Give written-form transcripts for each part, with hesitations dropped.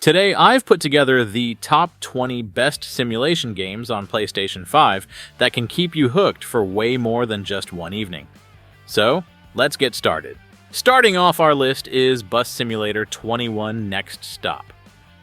Today, I've put together the top 20 best simulation games on PlayStation 5 that can keep you hooked for way more than just one evening. So, let's get started. Starting off our list is Bus Simulator 21 Next Stop.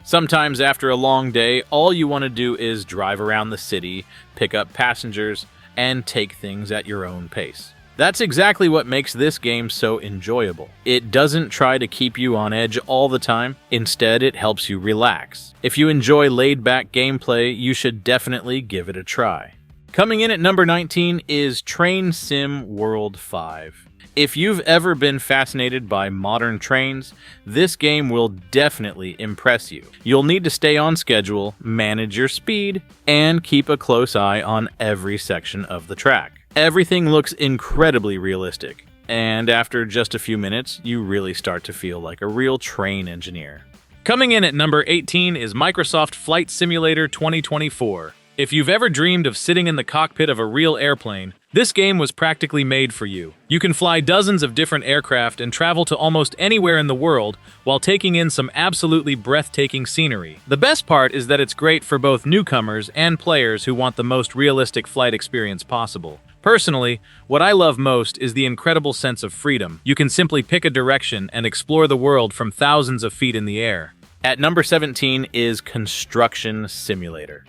Sometimes after a long day, all you want to do is drive around the city, pick up passengers, and take things at your own pace. That's exactly what makes this game so enjoyable. It doesn't try to keep you on edge all the time, instead it helps you relax. If you enjoy laid-back gameplay, you should definitely give it a try. Coming in at number 19 is Train Sim World 5. If you've ever been fascinated by modern trains, this game will definitely impress you. You'll need to stay on schedule, manage your speed, and keep a close eye on every section of the track. Everything looks incredibly realistic, and after just a few minutes, you really start to feel like a real train engineer. Coming in at number 18 is Microsoft Flight Simulator 2024. If you've ever dreamed of sitting in the cockpit of a real airplane, this game was practically made for you. You can fly dozens of different aircraft and travel to almost anywhere in the world while taking in some absolutely breathtaking scenery. The best part is that it's great for both newcomers and players who want the most realistic flight experience possible. Personally, what I love most is the incredible sense of freedom. You can simply pick a direction and explore the world from thousands of feet in the air. At number 17 is Construction Simulator.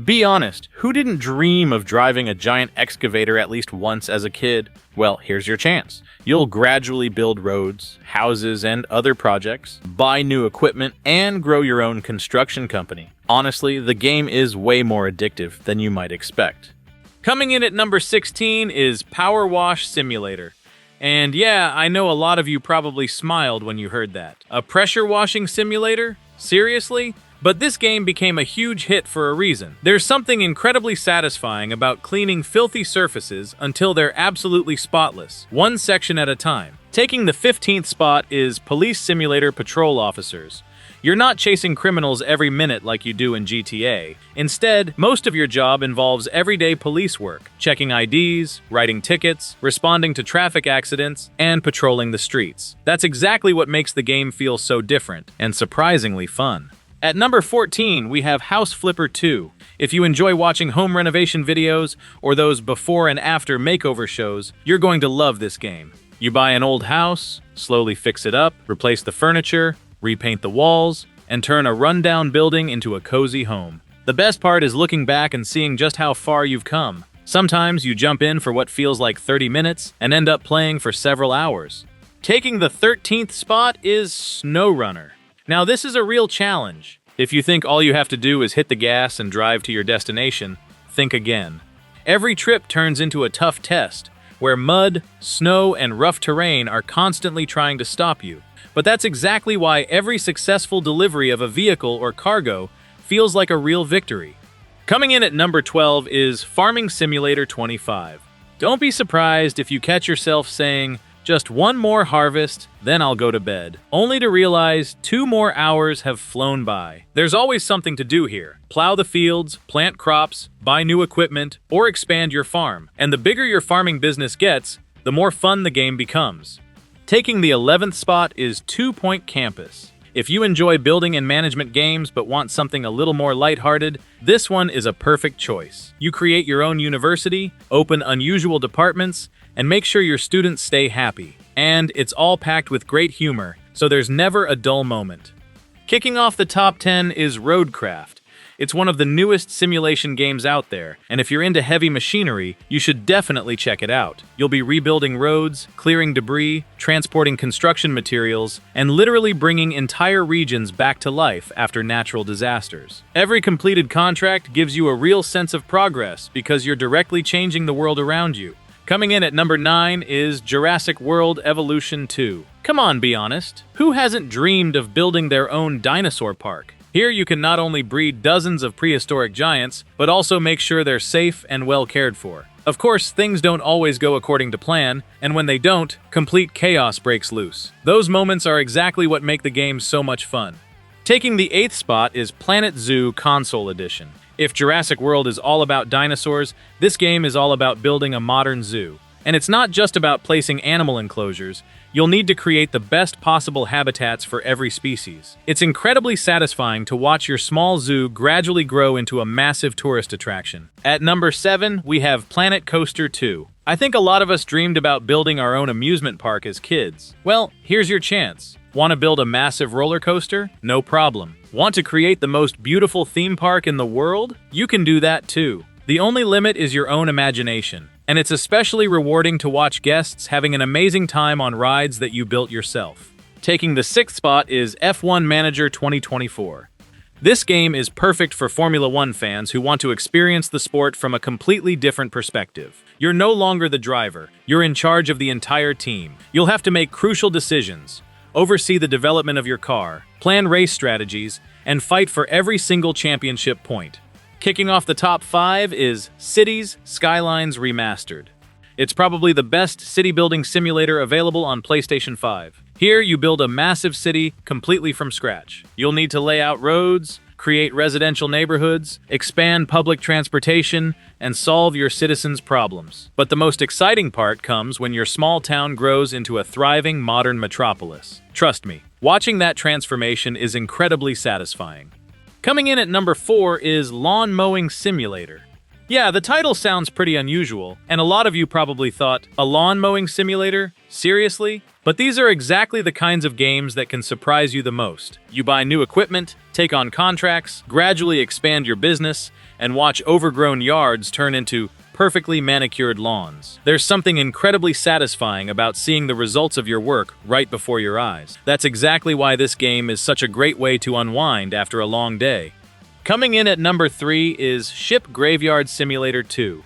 Be honest, who didn't dream of driving a giant excavator at least once as a kid? Well, here's your chance. You'll gradually build roads, houses, and other projects, buy new equipment, and grow your own construction company. Honestly, the game is way more addictive than you might expect. Coming in at number 16 is PowerWash Simulator. And yeah, I know a lot of you probably smiled when you heard that. A pressure washing simulator? Seriously? But this game became a huge hit for a reason. There's something incredibly satisfying about cleaning filthy surfaces until they're absolutely spotless, one section at a time. Taking the 15th spot is Police Simulator Patrol Officers. You're not chasing criminals every minute like you do in GTA. Instead, most of your job involves everyday police work, checking IDs, writing tickets, responding to traffic accidents, and patrolling the streets. That's exactly what makes the game feel so different and surprisingly fun. At number 14, we have House Flipper 2. If you enjoy watching home renovation videos or those before and after makeover shows, you're going to love this game. You buy an old house, slowly fix it up, replace the furniture, repaint the walls, and turn a rundown building into a cozy home. The best part is looking back and seeing just how far you've come. Sometimes you jump in for what feels like 30 minutes and end up playing for several hours. Taking the 13th spot is SnowRunner. Now this is a real challenge. If you think all you have to do is hit the gas and drive to your destination, think again. Every trip turns into a tough test, where mud, snow, and rough terrain are constantly trying to stop you. But that's exactly why every successful delivery of a vehicle or cargo feels like a real victory. Coming in at number 12 is Farming Simulator 25. Don't be surprised if you catch yourself saying, "Just one more harvest, then I'll go to bed," only to realize 2 more hours have flown by. There's always something to do here. Plow the fields, plant crops, buy new equipment, or expand your farm. And the bigger your farming business gets, the more fun the game becomes. Taking the 11th spot is 2 Point Campus. If you enjoy building and management games but want something a little more lighthearted, this one is a perfect choice. You create your own university, open unusual departments, and make sure your students stay happy. And it's all packed with great humor, so there's never a dull moment. Kicking off the top 10 is RoadCraft. It's one of the newest simulation games out there, and if you're into heavy machinery, you should definitely check it out. You'll be rebuilding roads, clearing debris, transporting construction materials, and literally bringing entire regions back to life after natural disasters. Every completed contract gives you a real sense of progress because you're directly changing the world around you. Coming in at number 9 is Jurassic World Evolution 2. Come on, be honest. Who hasn't dreamed of building their own dinosaur park? Here you can not only breed dozens of prehistoric giants, but also make sure they're safe and well cared for. Of course, things don't always go according to plan, and when they don't, complete chaos breaks loose. Those moments are exactly what make the game so much fun. Taking the 8th spot is Planet Zoo Console Edition. If Jurassic World is all about dinosaurs, this game is all about building a modern zoo. And it's not just about placing animal enclosures. you'll need to create the best possible habitats for every species. It's incredibly satisfying to watch your small zoo gradually grow into a massive tourist attraction. At number 7, we have Planet Coaster 2. I think a lot of us dreamed about building our own amusement park as kids. Well, here's your chance. Want to build a massive roller coaster? No problem. Want to create the most beautiful theme park in the world? You can do that too. The only limit is your own imagination, and it's especially rewarding to watch guests having an amazing time on rides that you built yourself. Taking the 6th spot is F1 Manager 2024. This game is perfect for Formula 1 fans who want to experience the sport from a completely different perspective. You're no longer the driver, you're in charge of the entire team. You'll have to make crucial decisions, oversee the development of your car, plan race strategies, and fight for every single championship point. Kicking off the top 5 is Cities: Skylines Remastered. It's probably the best city-building simulator available on PlayStation 5. Here, you build a massive city completely from scratch. You'll need to lay out roads, create residential neighborhoods, expand public transportation, and solve your citizens' problems. But the most exciting part comes when your small town grows into a thriving modern metropolis. Trust me, watching that transformation is incredibly satisfying. Coming in at number 4 is Lawn Mowing Simulator. Yeah, the title sounds pretty unusual, and a lot of you probably thought, a lawn mowing simulator? Seriously? But these are exactly the kinds of games that can surprise you the most. You buy new equipment, take on contracts, gradually expand your business, and watch overgrown yards turn into perfectly manicured lawns. There's something incredibly satisfying about seeing the results of your work right before your eyes. That's exactly why this game is such a great way to unwind after a long day. Coming in at number 3 is Ship Graveyard Simulator 2.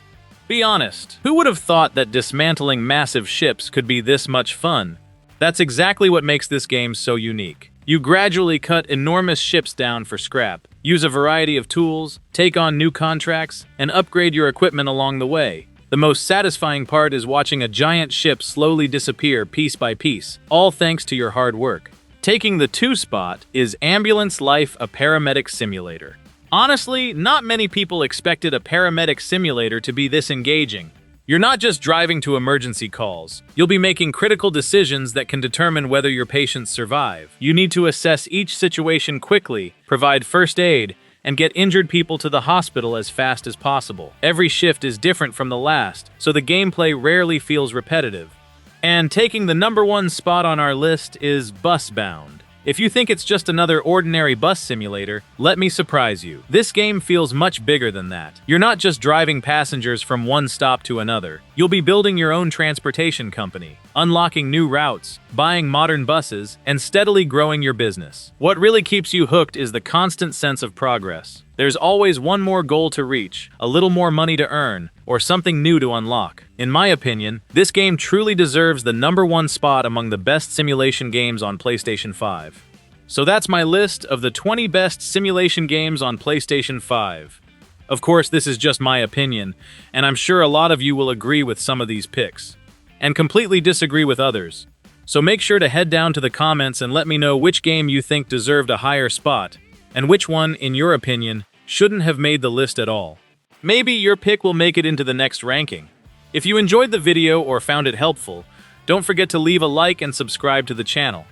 Be honest, who would have thought that dismantling massive ships could be this much fun? That's exactly what makes this game so unique. You gradually cut enormous ships down for scrap, use a variety of tools, take on new contracts, and upgrade your equipment along the way. The most satisfying part is watching a giant ship slowly disappear piece by piece, all thanks to your hard work. Taking the 2 spot is Ambulance Life: A Paramedic Simulator. Honestly, not many people expected a paramedic simulator to be this engaging. You're not just driving to emergency calls. You'll be making critical decisions that can determine whether your patients survive. You need to assess each situation quickly, provide first aid, and get injured people to the hospital as fast as possible. Every shift is different from the last, so the gameplay rarely feels repetitive. And taking the number 1 spot on our list is Busbound. If you think it's just another ordinary bus simulator, let me surprise you. This game feels much bigger than that. You're not just driving passengers from one stop to another. You'll be building your own transportation company, unlocking new routes, buying modern buses, and steadily growing your business. What really keeps you hooked is the constant sense of progress. There's always one more goal to reach, a little more money to earn, or something new to unlock. In my opinion, this game truly deserves the number 1 spot among the best simulation games on PlayStation 5. So that's my list of the 20 best simulation games on PlayStation 5. Of course, this is just my opinion, and I'm sure a lot of you will agree with some of these picks, and completely disagree with others. So make sure to head down to the comments and let me know which game you think deserved a higher spot, and which one, in your opinion, shouldn't have made the list at all. Maybe your pick will make it into the next ranking. If you enjoyed the video or found it helpful, don't forget to leave a like and subscribe to the channel.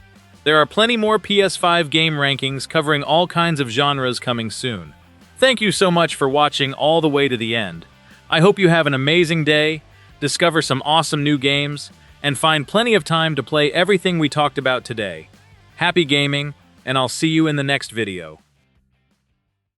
There are plenty more PS5 game rankings covering all kinds of genres coming soon. Thank you so much for watching all the way to the end. I hope you have an amazing day, discover some awesome new games, and find plenty of time to play everything we talked about today. Happy gaming, and I'll see you in the next video.